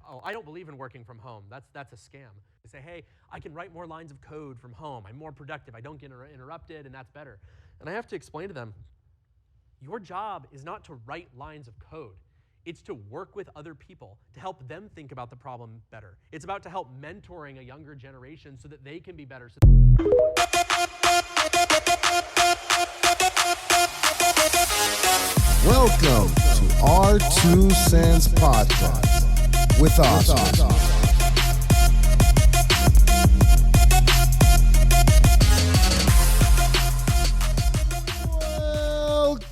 oh, I don't believe in working from home. That's a scam. They say, hey, I can write more lines of code from home. I'm more productive. I don't get interrupted, and that's better. And I have to explain to them, your job is not to write lines of code. It's to work with other people to help them think about the problem better. It's about to help mentoring a younger generation so that they can be better. Welcome to our 2 Cents Podcast with Oscar.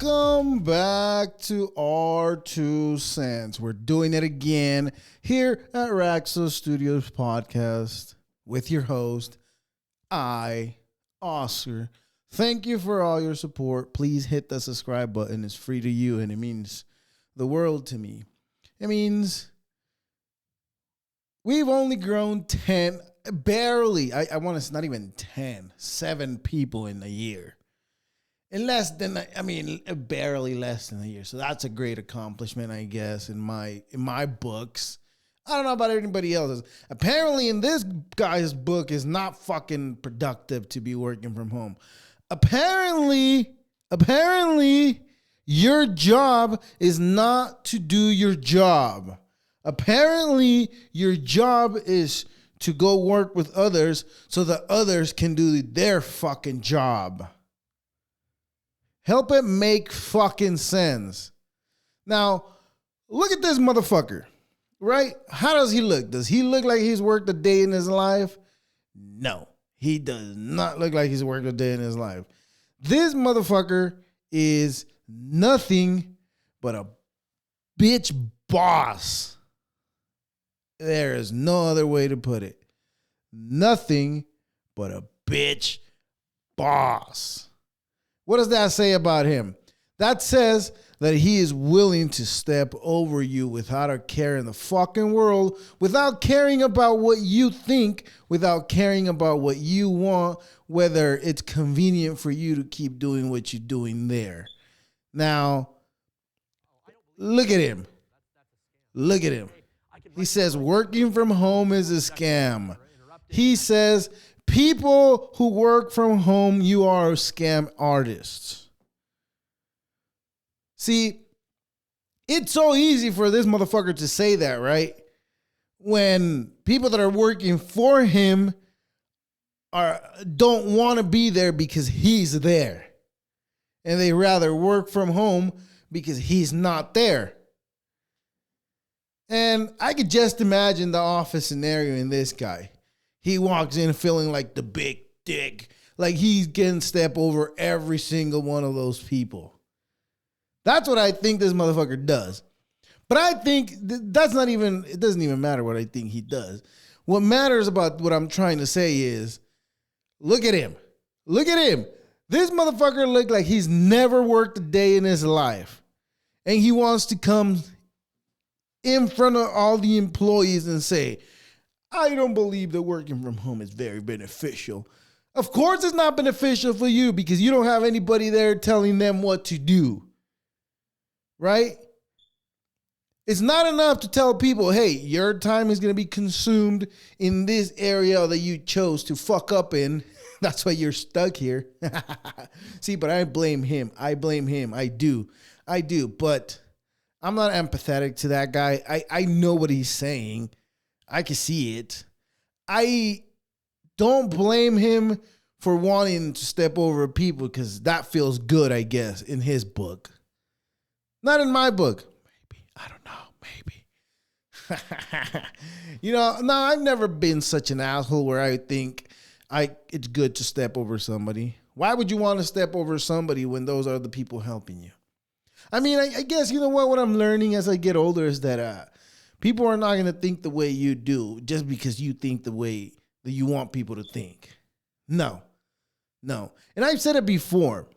Welcome back to our 2 Cents. We're doing it again here at Raxo Studios Podcast with your host, Oscar. Thank you for all your support. Please hit the subscribe button. It's free to you, and it means the world to me. It means we've only grown 10, barely, I want to, not even 10, 7 people in a year. In less than, barely less than a year. So that's a great accomplishment, I guess, in my books. I don't know about anybody else's. Apparently, in this guy's book, is not fucking productive to be working from home. Apparently, your job is not to do your job. Apparently, your job is to go work with others so that others can do their fucking job. Help it make fucking sense. Now, look at this motherfucker, right? How does he look? Does he look like he's worked a day in his life? No. He does not look like he's worked a day in his life. This motherfucker is nothing but a bitch boss. There is no other way to put it. Nothing but a bitch boss. What does that say about him? That says that he is willing to step over you without a care in the fucking world, without caring about what you think, without caring about what you want, whether it's convenient for you to keep doing what you're doing there. Now, look at him. Look at him. He says working from home is a scam. He says people who work from home, you are scam artists. See, it's so easy for this motherfucker to say that, right? When people that are working for him don't want to be there because he's there. And they rather work from home because he's not there. And I could just imagine the office scenario in this guy. He walks in feeling like the big dick, like he's getting step over every single one of those people. That's what I think this motherfucker does. But I think it doesn't even matter what I think he does. What matters about what I'm trying to say is, look at him. Look at him. This motherfucker looked like he's never worked a day in his life. And he wants to come in front of all the employees and say, I don't believe that working from home is very beneficial. Of course it's not beneficial for you because you don't have anybody there telling them what to do. Right? It's not enough to tell people, hey, your time is going to be consumed in this area that you chose to fuck up in. That's why you're stuck here. See, but I blame him. I do. But I'm not empathetic to that guy. I know what he's saying. I can see it. I don't blame him for wanting to step over people because that feels good, I guess, in his book. Not in my book. Maybe. I don't know. Maybe. No, I've never been such an asshole where I think it's good to step over somebody. Why would you want to step over somebody when those are the people helping you? I mean, I guess, you know what I'm learning as I get older is that people are not going to think the way you do just because you think the way that you want people to think. No. And I've said it before.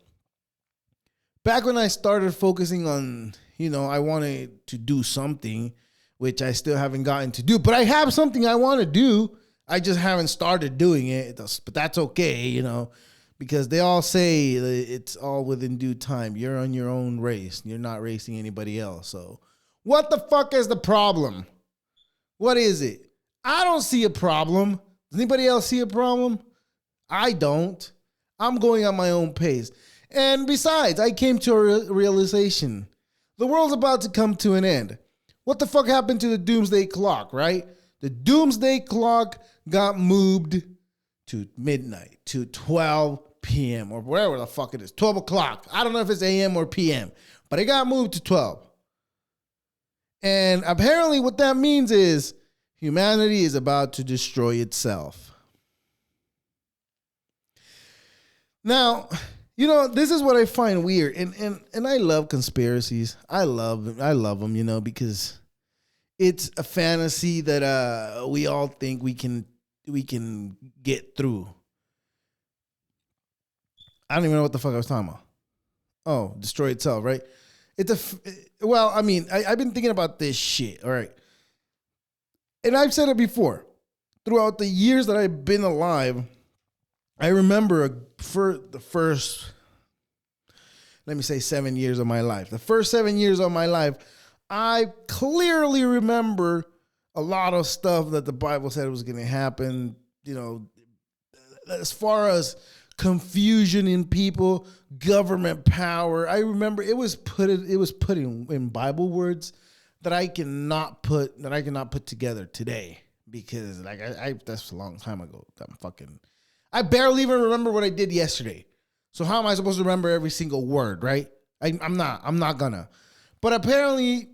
Back when I started focusing on, I wanted to do something, which I still haven't gotten to do, but I have something I want to do. I just haven't started doing it, but that's okay, because they all say that it's all within due time. You're on your own race. You're not racing anybody else. So what the fuck is the problem? What is it? I don't see a problem. Does anybody else see a problem? I don't. I'm going at my own pace. And besides, I came to a realization. The world's about to come to an end. What the fuck happened to the Doomsday Clock, right? The Doomsday Clock got moved to midnight, to 12 p.m. or whatever the fuck it is, 12 o'clock. I don't know if it's a.m. or p.m., but it got moved to 12. And apparently what that means is humanity is about to destroy itself. Now, this is what I find weird, and I love conspiracies. I love them, because it's a fantasy that we all think we can get through. I don't even know what the fuck I was talking about. Oh, destroy itself, right? I've been thinking about this shit, all right? And I've said it before. Throughout the years that I've been alive, I remember for the first, 7 years of my life. The first 7 years of my life, I clearly remember a lot of stuff that the Bible said was going to happen, as far as confusion in people, government power. I remember it was put in Bible words that I cannot put together today, because that's a long time ago. I barely even remember what I did yesterday. So how am I supposed to remember every single word, right? I'm not gonna. But apparently,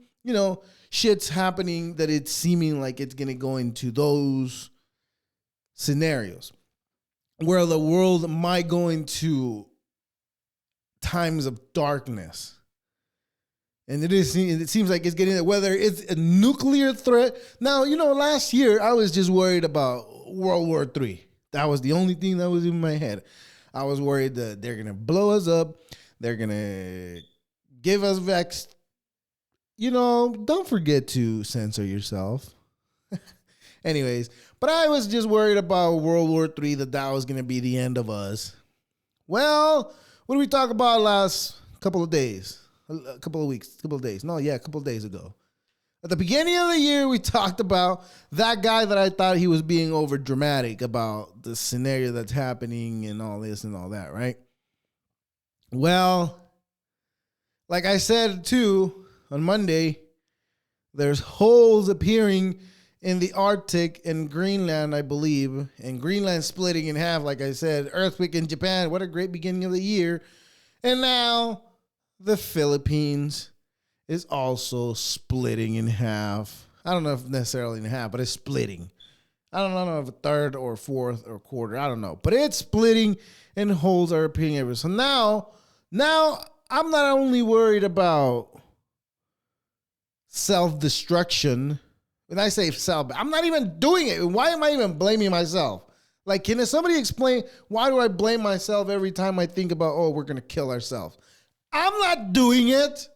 shit's happening that it's seeming like it's gonna go into those scenarios where the world might go into times of darkness. And it seems like it's getting there, whether it's a nuclear threat. Now, last year I was just worried about World War III. That was the only thing that was in my head. I was worried that they're going to blow us up. They're going to give us don't forget to censor yourself. Anyways, but I was just worried about World War III, that was going to be the end of us. Well, what did we talk about last couple of days? A couple of weeks, couple of days. No, yeah, a couple of days ago. At the beginning of the year, we talked about that guy that I thought he was being over dramatic about the scenario that's happening and all this and all that, right? Well, like I said too, on Monday, there's holes appearing in the Arctic and Greenland, I believe, and Greenland splitting in half, like I said. Earthquake in Japan, what a great beginning of the year. And now the Philippines is also splitting in half. I don't know if necessarily in half, but it's splitting. I don't know if a third or fourth or quarter. I don't know. But it's splitting and holes are appearing everywhere. So now I'm not only worried about self-destruction. When I say self, I'm not even doing it. Why am I even blaming myself? Like, can somebody explain why do I blame myself every time I think about, we're going to kill ourselves? I'm not doing it.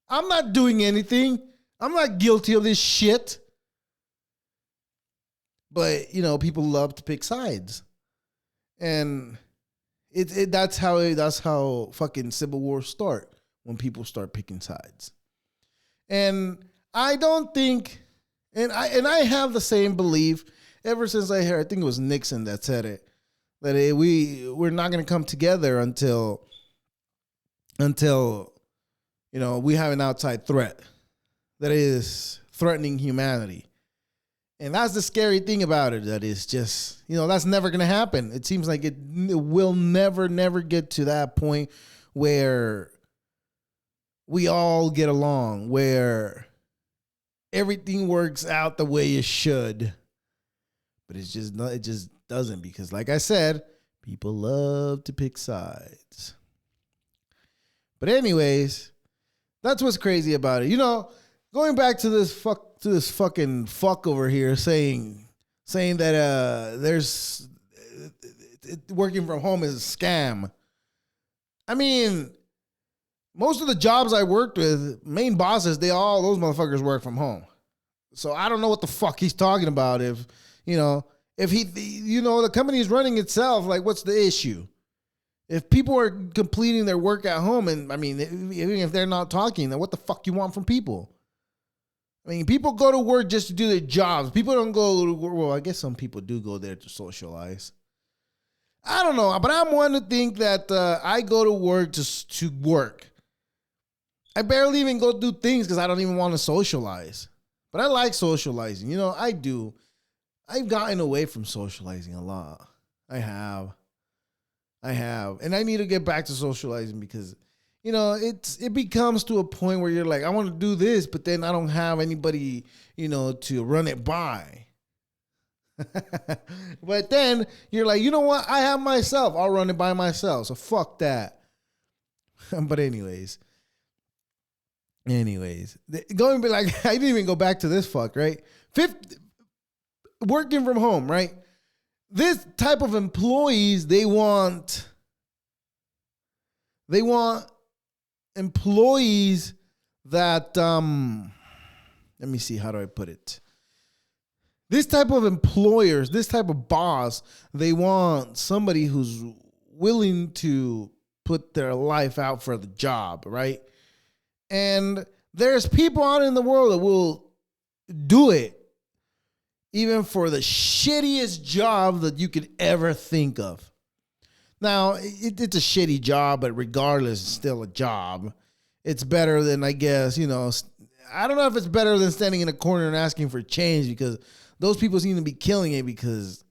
I'm not doing anything. I'm not guilty of this shit. But, people love to pick sides. And that's how fucking civil wars start, when people start picking sides. And I don't think, and I have the same belief ever since I think it was Nixon that said it, that we're not going to come together until we have an outside threat that is threatening humanity. And that's the scary thing about it. That is just, that's never going to happen. It seems like it will never get to that point where we all get along, where everything works out the way it should. But it just doesn't, because like I said, people love to pick sides. But anyways, that's what's crazy about it. Going back to this fucking fuck over here saying that there's working from home is a scam. I mean, most of the jobs I worked with, main bosses, those motherfuckers work from home. So I don't know what the fuck he's talking about. If the company is running itself, like, what's the issue? If people are completing their work at home, and I mean, even if they're not talking, then what the fuck you want from people? I mean, people go to work just to do their jobs. People don't go to work. Well, I guess some people do go there to socialize. I don't know, but I'm one to think that I go to work to work. I barely even go do things because I don't even want to socialize. But I like socializing. You know, I do. I've gotten away from socializing a lot. I have. And I need to get back to socializing because, you know, it becomes to a point where you're like, I want to do this, but then I don't have anybody, you know, to run it by. But then you're like, you know what? I have myself. I'll run it by myself. So fuck that. But anyways, going be like, I didn't even go back to this fuck, right? Working from home, right? This type of employees, they want employees that, let me see, how do I put it? This type of employers, this type of boss, they want somebody who's willing to put their life out for the job, right? And there's people out in the world that will do it even for the shittiest job that you could ever think of. Now, it's a shitty job, but regardless, it's still a job. It's better than, I guess, you know, I don't know if it's better than standing in a corner and asking for change, because those people seem to be killing it, because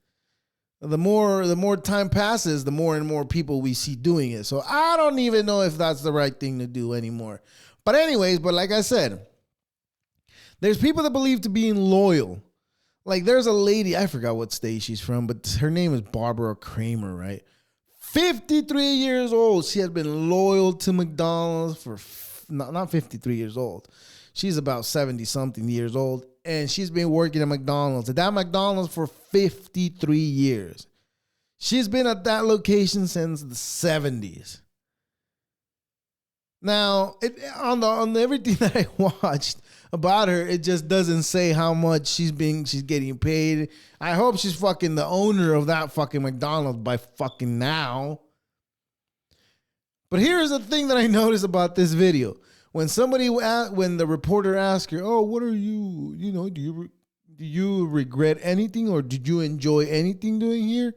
the more time passes, the more and more people we see doing it. So I don't even know if that's the right thing to do anymore. But anyways, like I said, there's people that believe to being loyal. Like there's a lady, I forgot what state she's from, but her name is Barbara Kramer, right? 53 years old. She has been loyal to McDonald's for, not 53 years old. She's about 70 something years old. And she's been working at McDonald's, for 53 years. She's been at that location since the 70s. Now, on everything that I watched about her, it just doesn't say how much she's getting paid. I hope she's fucking the owner of that fucking McDonald's by fucking now. But here's the thing that I noticed about this video. When the reporter asked her, "Oh, what are you? You know, do you regret anything, or did you enjoy anything doing here?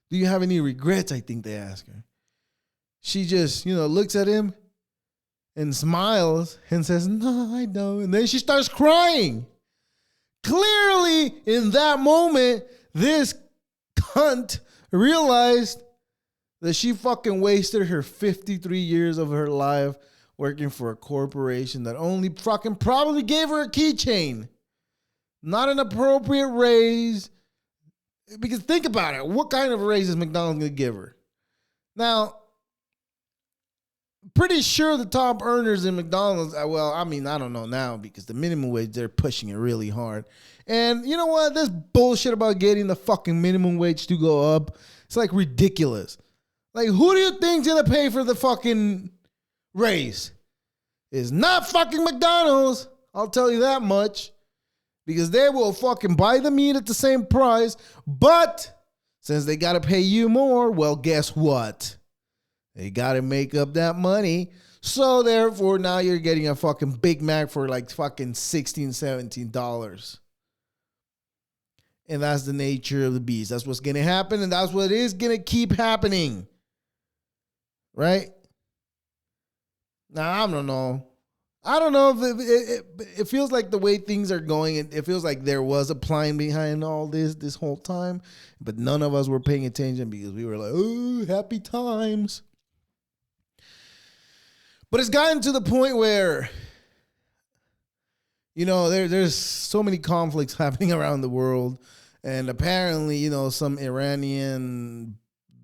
Do you have any regrets?" I think they asked her. She just, looks at him and smiles and says, "No, I don't." And then she starts crying. Clearly, in that moment, this cunt realized that she fucking wasted her 53 years of her life working for a corporation that only fucking probably gave her a keychain. Not an appropriate raise. Because think about it. What kind of raise is McDonald's going to give her? Now, pretty sure the top earners in McDonald's, I don't know now, because the minimum wage, they're pushing it really hard. And you know what? This bullshit about getting the fucking minimum wage to go up, it's like ridiculous. Like, who do you think's going to pay for the fucking raise? It's not fucking McDonald's. I'll tell you that much. Because they will fucking buy the meat at the same price. But since they got to pay you more, well, guess what? They got to make up that money. So therefore, now you're getting a fucking Big Mac for like fucking $16, $17. And that's the nature of the beast. That's what's going to happen. And that's what is going to keep happening. Right? Now, I don't know. I don't know if it feels like the way things are going, it feels like there was a plan behind all this whole time, but none of us were paying attention because we were like, oh, happy times. But it's gotten to the point where, there's so many conflicts happening around the world. And apparently, some Iranian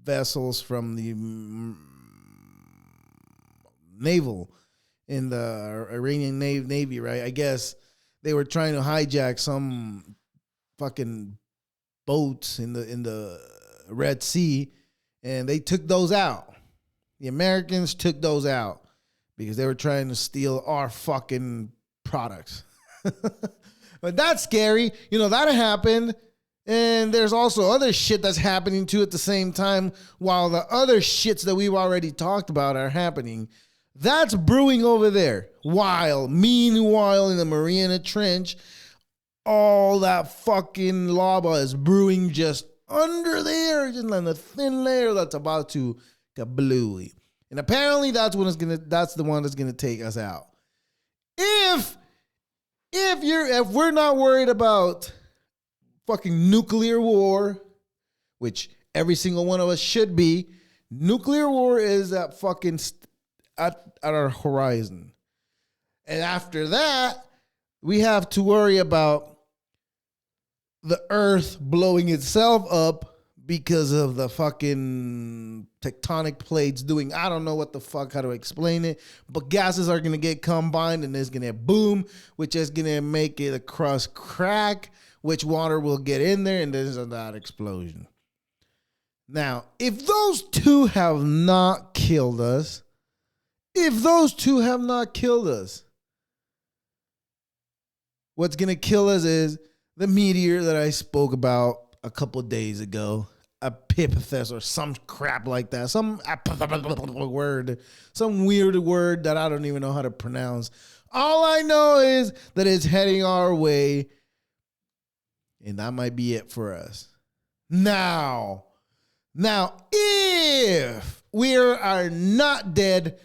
vessels from the naval in the Iranian Navy, right? I guess they were trying to hijack some fucking boats in the Red Sea, and they took those out. The Americans took those out because they were trying to steal our fucking products. But that's scary. That happened. And there's also other shit that's happening too at the same time, while the other shits that we've already talked about are happening. That's brewing over there. Meanwhile, in the Mariana Trench, all that fucking lava is brewing just under there, just on the thin layer that's about to kablooey. And apparently that's the one that's gonna take us out. If we're not worried about fucking nuclear war, which every single one of us should be, nuclear war is at fucking at our horizon. And after that, we have to worry about the earth blowing itself up because of the fucking tectonic plates doing, I don't know what the fuck, how to explain it, but gases are going to get combined and there's going to boom, which is going to make it a crust crack, which water will get in there and there's that explosion. Now, if those two have not killed us, what's going to kill us is the meteor that I spoke about a couple days ago, Epipithys or some crap like that, some word, some weird word that I don't even know how to pronounce. All I know is that it's heading our way, and that might be it for us. Now, if we are not dead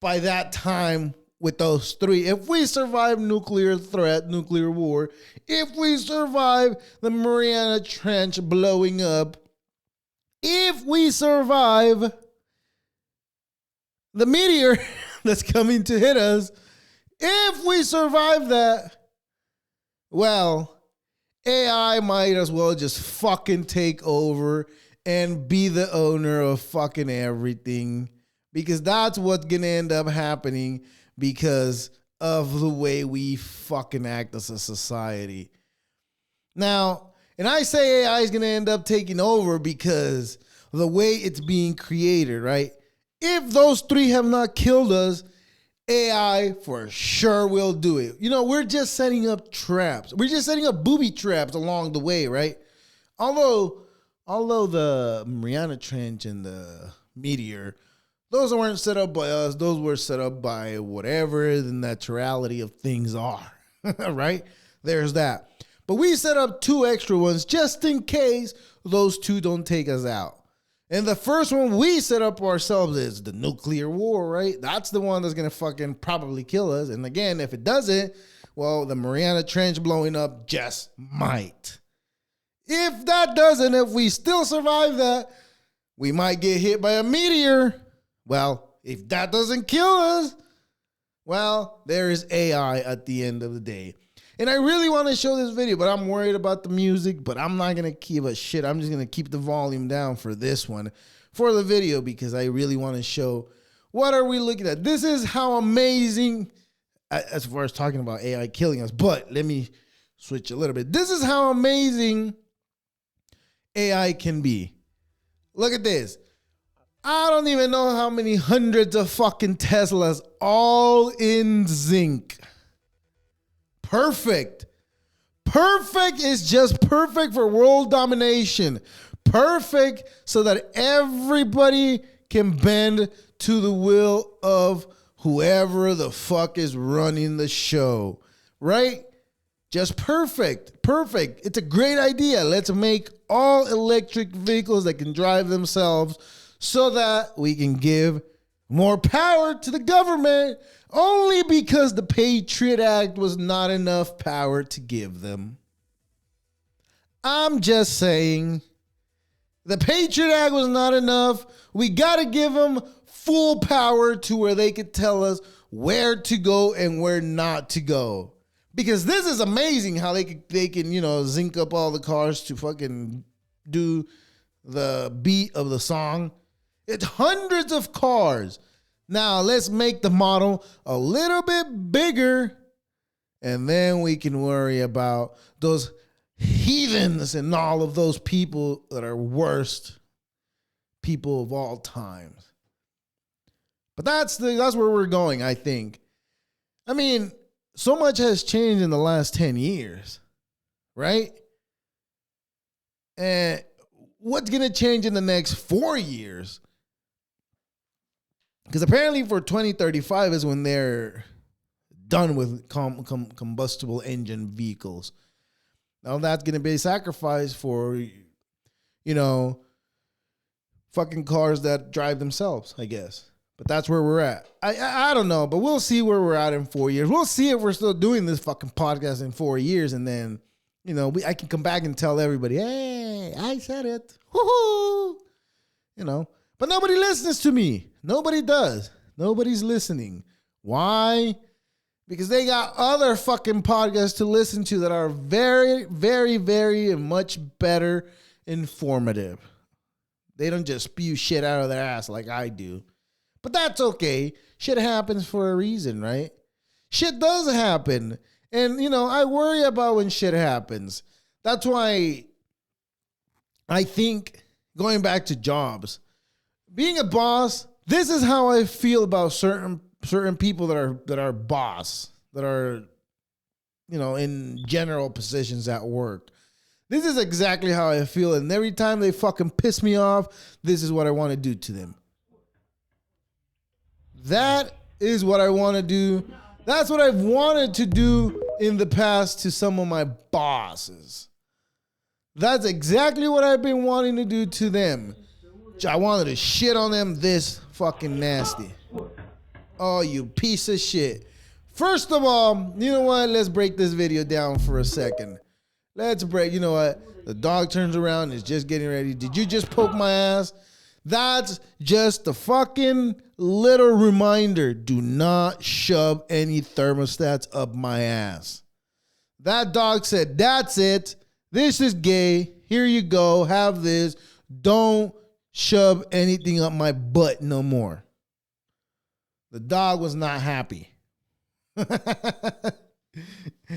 by that time, with those three, if we survive nuclear threat, nuclear war, if we survive the Mariana Trench blowing up, if we survive the meteor that's coming to hit us, if we survive that, well, AI might as well just fucking take over and be the owner of fucking everything, because that's what's gonna end up happening because of the way we fucking act as a society. Now, and I say AI is going to end up taking over because of the way it's being created, right? If those three have not killed us, AI for sure will do it. You know, we're just setting up traps. We're just setting up booby traps along the way, right? Although the Mariana Trench and the meteor, those weren't set up by us. Those were set up by whatever the naturality of things are, right? There's that. But we set up 2 extra ones just in case those 2 don't take us out. And the first one we set up ourselves is the nuclear war, right? That's the one that's going to fucking probably kill us. And again, if it doesn't, well, the Mariana Trench blowing up just might. If that doesn't, if we still survive that, we might get hit by a meteor. Well, if that doesn't kill us, well, there is AI at the end of the day. And I really want to show this video, but I'm worried about the music, but I'm not going to give a shit. I'm just going to keep the volume down for this one, for the video, because I really want to show what are we looking at. This is how amazing, as far as talking about AI killing us, but let me switch a little bit. This is how amazing AI can be. Look at this. I don't even know how many hundreds of fucking Teslas, all in zinc. Perfect. Perfect is just perfect for world domination. Perfect so that everybody can bend to the will of whoever the fuck is running the show. Right? Just perfect. Perfect. It's a great idea. Let's make all electric vehicles that can drive themselves, so that we can give more power to the government, only because the Patriot Act was not enough power to give them. I'm just saying, the Patriot Act was not enough. We got to give them full power to where they could tell us where to go and where not to go. Because this is amazing how they can, you know, zinc up all the cars to fucking do the beat of the song. It's hundreds of cars. Now let's make the model a little bit bigger, and then we can worry about those heathens and all of those people that are worst people of all times. But that's where we're going, I think. I mean, so much has changed in the last 10 years, right? And what's going to change in the next 4 years? Because apparently for 2035 is when they're done with combustible engine vehicles. Now that's going to be a sacrifice for, fucking cars that drive themselves, I guess. But that's where we're at. I don't know, but we'll see where we're at in 4 years. We'll see if we're still doing this fucking podcast in 4 years, and then, I can come back and tell everybody, hey, I said it. Woohoo! But nobody listens to me. Nobody does. Nobody's listening. Why? Because they got other fucking podcasts to listen to that are very, very, very much better informative. They don't just spew shit out of their ass like I do. But that's okay. Shit happens for a reason, right? Shit does happen. And, I worry about when shit happens. That's why I think, going back to jobs, being a boss, this is how I feel about certain people that are boss, that are, in general positions at work. This is exactly how I feel. And every time they fucking piss me off, this is what I want to do to them. That is what I want to do. That's what I've wanted to do in the past to some of my bosses. That's exactly what I've been wanting to do to them. I wanted to shit on them this fucking nasty. Oh, you piece of shit. First of all, you know what? Let's break this video down for a second. You know what? The dog turns around and is just getting ready. Did you just poke my ass? That's just a fucking little reminder. Do not shove any thermostats up my ass. That dog said, that's it. This is gay. Here you go. Have this. Don't shove anything up my butt no more. The dog was not happy.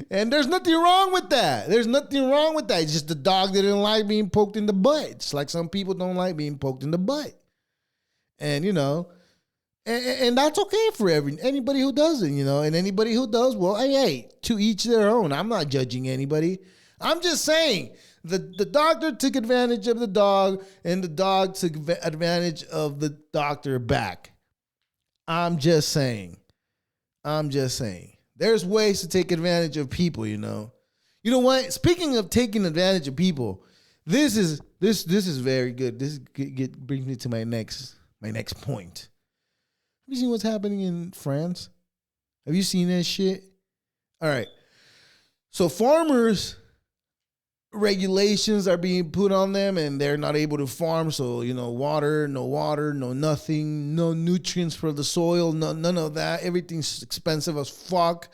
And there's nothing wrong with that. There's nothing wrong with that. It's just the dog didn't like being poked in the butt. It's like some people don't like being poked in the butt. And, and that's okay for anybody who doesn't, and anybody who does, well, hey, to each their own. I'm not judging anybody. I'm just saying the doctor took advantage of the dog and the dog took advantage of the doctor back. I'm just saying. There's ways to take advantage of people, You know what? Speaking of taking advantage of people, this is very good. This brings me to my next point. Have you seen what's happening in France? Have you seen that shit? All right. So farmers, regulations are being put on them and they're not able to farm. So, no water, no nothing, no nutrients for the soil, none of that. Everything's expensive as fuck.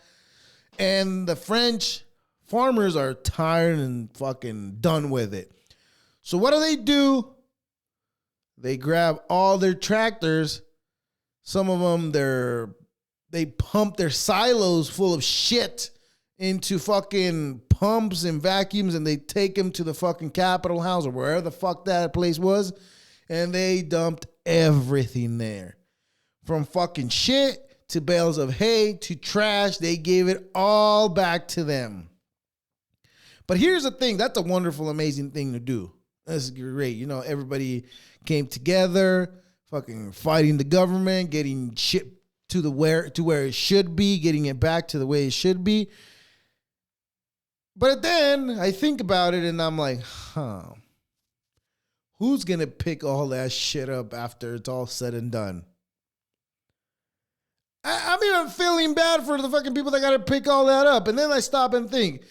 And the French farmers are tired and fucking done with it. So what do? They grab all their tractors. Some of them, they pump their silos full of shit into fucking pumps and vacuums, and they take them to the fucking Capitol House or wherever the fuck that place was, and they dumped everything there. From fucking shit to bales of hay to trash, they gave it all back to them. But here's the thing, that's a wonderful, amazing thing to do. That's great. Everybody came together, fucking fighting the government, getting shit to where it should be, getting it back to the way it should be. But then I think about it and I'm like, who's going to pick all that shit up after it's all said and done? I'm even feeling bad for the fucking people that got to pick all that up. And then I stop and think,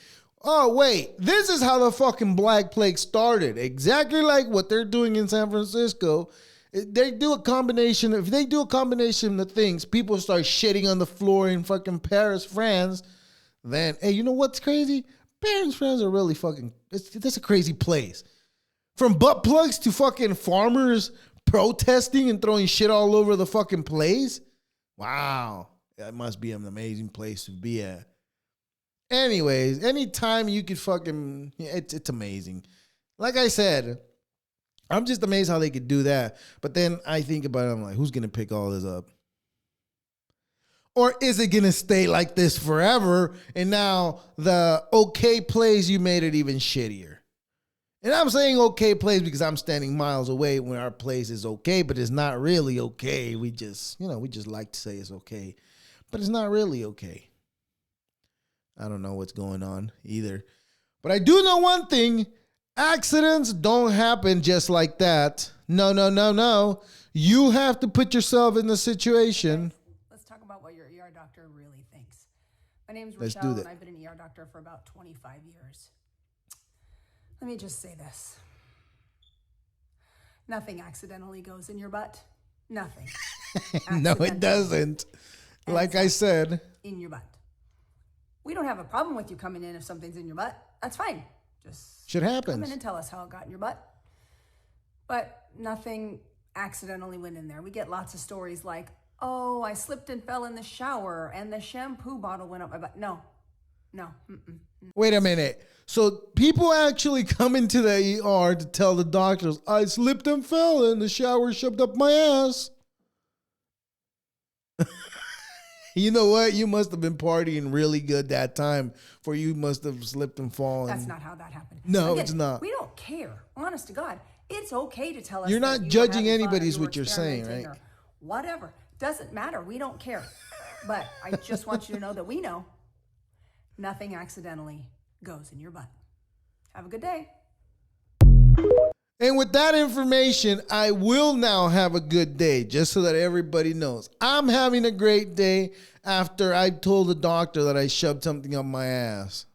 oh, wait, this is how the fucking Black Plague started. Exactly like what they're doing in San Francisco. If they do a combination of things, people start shitting on the floor in fucking Paris, France. Then, hey, you know what's crazy? Paris, France are really fucking, that's a crazy place. From butt plugs to fucking farmers protesting and throwing shit all over the fucking place. Wow. That must be an amazing place to be at. Anyways, anytime you could fucking, it's amazing. Like I said, I'm just amazed how they could do that. But then I think about it, I'm like, who's going to pick all this up? Or is it going to stay like this forever? And now the okay plays, you made it even shittier. And I'm saying okay place because I'm standing miles away when our place is okay, but it's not really okay. We just like to say it's okay, but it's not really okay. I don't know what's going on either. But I do know one thing. Accidents don't happen just like that. No. You have to put yourself in the situation. Let's talk about what your ER doctor really thinks. My name's Let's do Rochelle, that. and I've been an ER doctor for about 25 years. Let me just say this. Nothing accidentally goes in your butt. Nothing. No, it doesn't. Like I said. In your butt. We don't have a problem with you coming in if something's in your butt. That's fine. Just shit happens. Come in and tell us how it got in your butt. But nothing accidentally went in there. We get lots of stories like, oh, I slipped and fell in the shower and the shampoo bottle went up my butt. No. Wait a minute. So people actually come into the ER to tell the doctors, I slipped and fell and the shower shoved up my ass. You know what? You must have been partying really good that time, for you must have slipped and fallen. That's not how that happened. No, Again, it's not. We don't care. Honest to God. It's okay to tell us You're that not you judging were having fun or anybody's you were what you're saying, experimenting right? or whatever. Doesn't matter. We don't care. But I just want you to know that we know nothing accidentally goes in your butt. Have a good day. And with that information, I will now have a good day, just so that everybody knows. I'm having a great day after I told the doctor that I shoved something up my ass.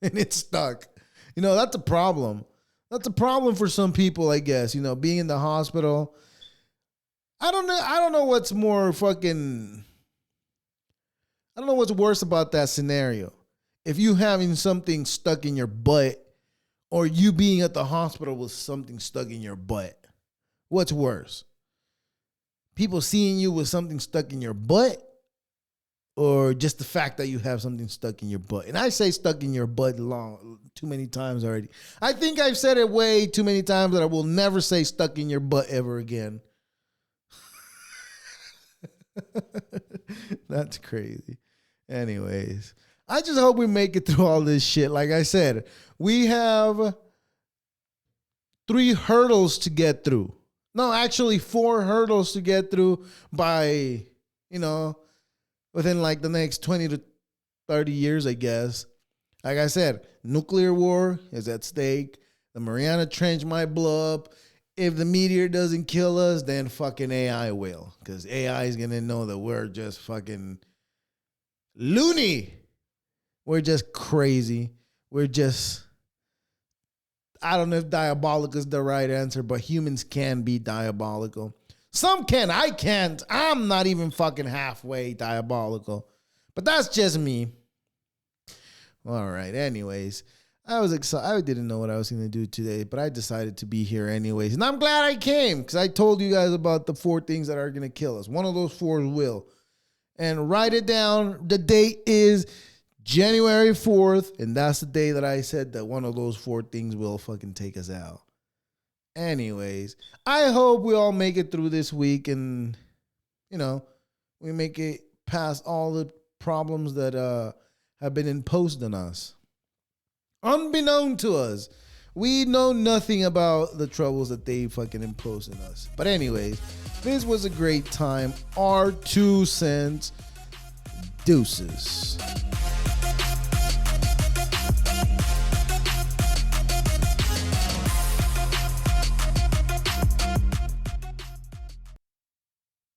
And it stuck. You know, that's a problem. That's a problem for some people, I guess. You know, being in the hospital. I don't know what's more fucking... I don't know what's worse about that scenario. If you having something stuck in your butt, or you being at the hospital with something stuck in your butt. What's worse? People seeing you with something stuck in your butt, or just the fact that you have something stuck in your butt? And I say stuck in your butt too many times already. I think I've said it way too many times that I will never say stuck in your butt ever again. That's crazy. Anyways, I just hope we make it through all this shit. Like I said, we have 3 hurdles to get through. No, actually 4 hurdles to get through by, within like the next 20 to 30 years, I guess. Like I said, nuclear war is at stake. The Mariana Trench might blow up. If the meteor doesn't kill us, then fucking AI will. Because AI is going to know that we're just fucking loony. We're just crazy. We're just, I don't know if diabolical is the right answer, but humans can be diabolical. Some can, I can't. I'm not even fucking halfway diabolical. But that's just me. All right, anyways. I was excited. I didn't know what I was going to do today, but I decided to be here anyways. And I'm glad I came, because I told you guys about the 4 things that are going to kill us. One of those 4 will. And write it down. The date is January 4th, and that's the day that I said that one of those 4 things will fucking take us out. Anyways, I hope we all make it through this week and, we make it past all the problems that have been imposed on us. Unbeknown to us, we know nothing about the troubles that they fucking imposed on us. But anyways, this was a great time. Our 2 cents. Deuces.